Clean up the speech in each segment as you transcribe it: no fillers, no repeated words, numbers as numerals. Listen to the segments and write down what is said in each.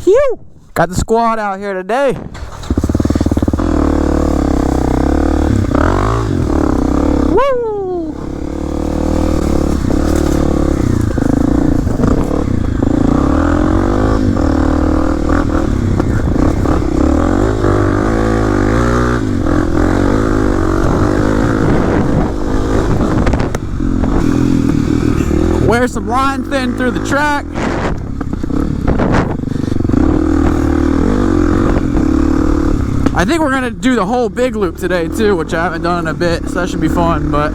Phew! Got the squad out here today. Woo! Wear some line thin through the track. I think we're gonna do the whole big loop today too, which I haven't done in a bit, so that should be fun, but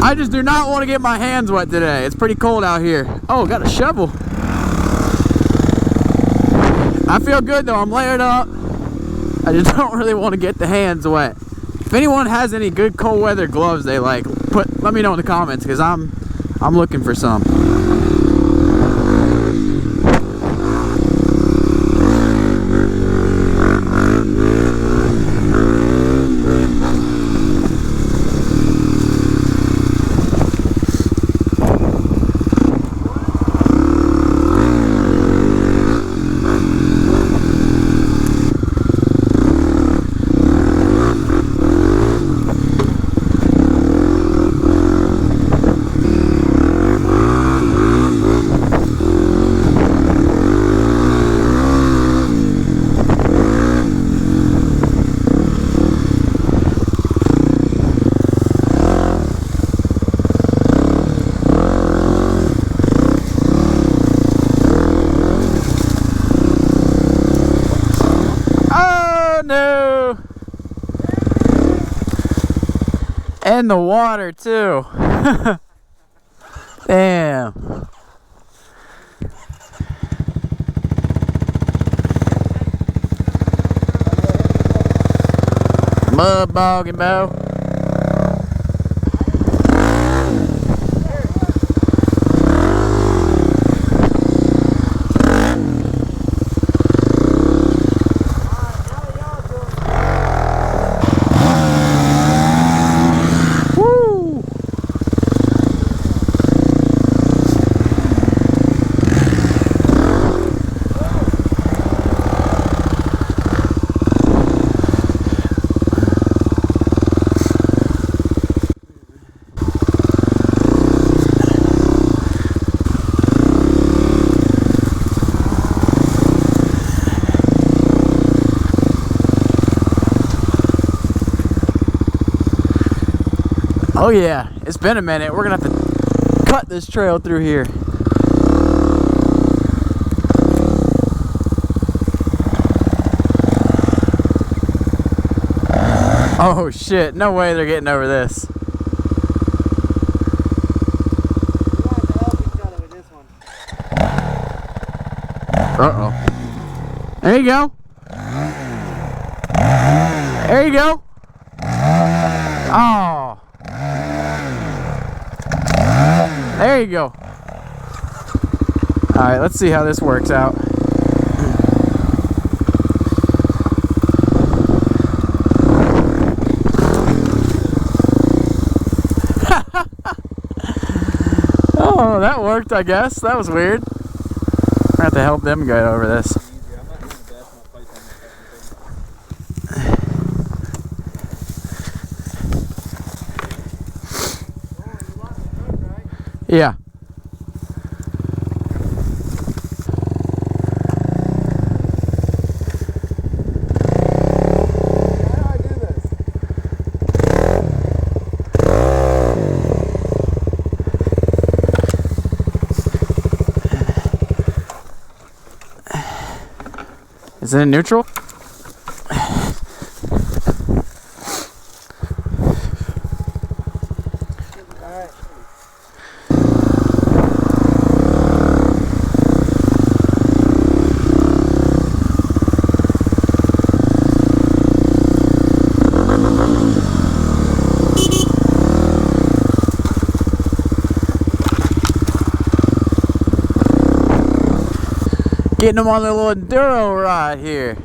I just do not want to get my hands wet today. It's pretty cold out here. Oh, got a shovel. I feel good though. I'm layered up. I just don't really want to get the hands wet. If anyone has any good cold weather gloves they like, let me know in the comments, because I'm looking for some. No! And the water too. Damn. Mud bogging, Bo. Oh yeah, it's been a minute. We're gonna have to cut this trail through here. Oh shit, no way they're getting over this. Uh-oh. There you go. There you go. Oh. There you go. Alright, let's see how this works out. Oh, that worked, I guess. That was weird. I have to help them get over this. Yeah. How do I do this? Is it in neutral? Getting them on their little enduro ride here.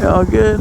All good.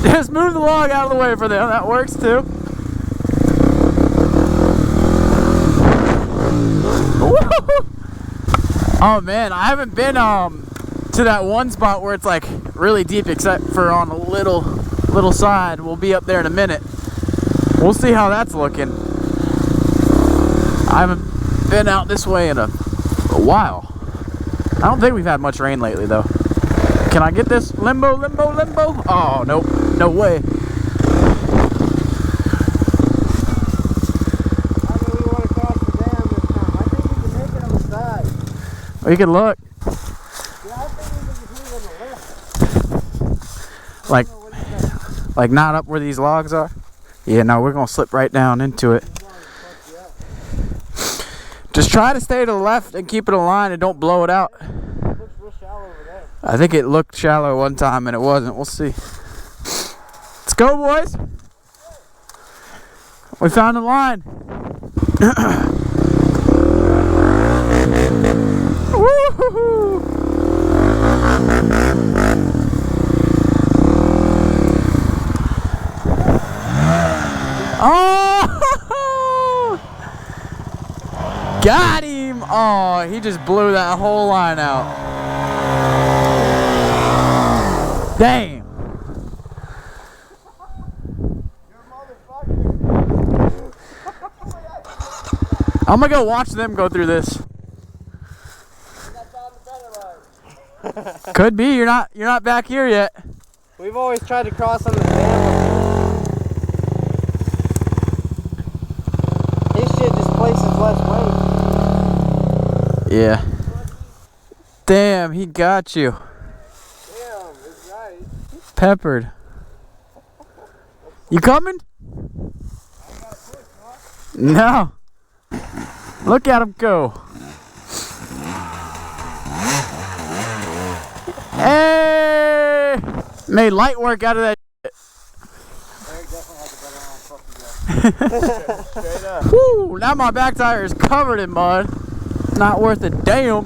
Just move the log out of the way for them. That works too. Oh man, I haven't been to that one spot where it's like really deep, except for on a little side. We'll be up there in a minute. We'll see how that's looking. I haven't been out this way in a while. I don't think we've had much rain lately though. Can I get this? Limbo, limbo, limbo? Oh, nope. No way. I mean, we want to cross the dam this time. I think we can make it on the side. We can look. Yeah, I think we can just leave on the left. Like not up where these logs are? Yeah, no, we're going to slip right down into it. Just try to stay to the left and keep it aligned and don't blow it out. It looks real shallow over there. I think it looked shallow one time and it wasn't. We'll see. Let's go, boys. We found the line. Woo-hoo-hoo. Oh! Got him! Oh, he just blew that whole line out. Damn! I'm gonna go watch them go through this. Could be. You're not back here yet. We've always tried to cross on the dam. This shit just places less weight. Yeah. Damn, he got you. Damn, it's right. Peppered. You coming? No. Look at him go. Hey! Made light work out of that. Eric definitely has a better arm. Fuck you guys. Straight up. Woo! Now my back tire is covered in mud. Not worth a damn.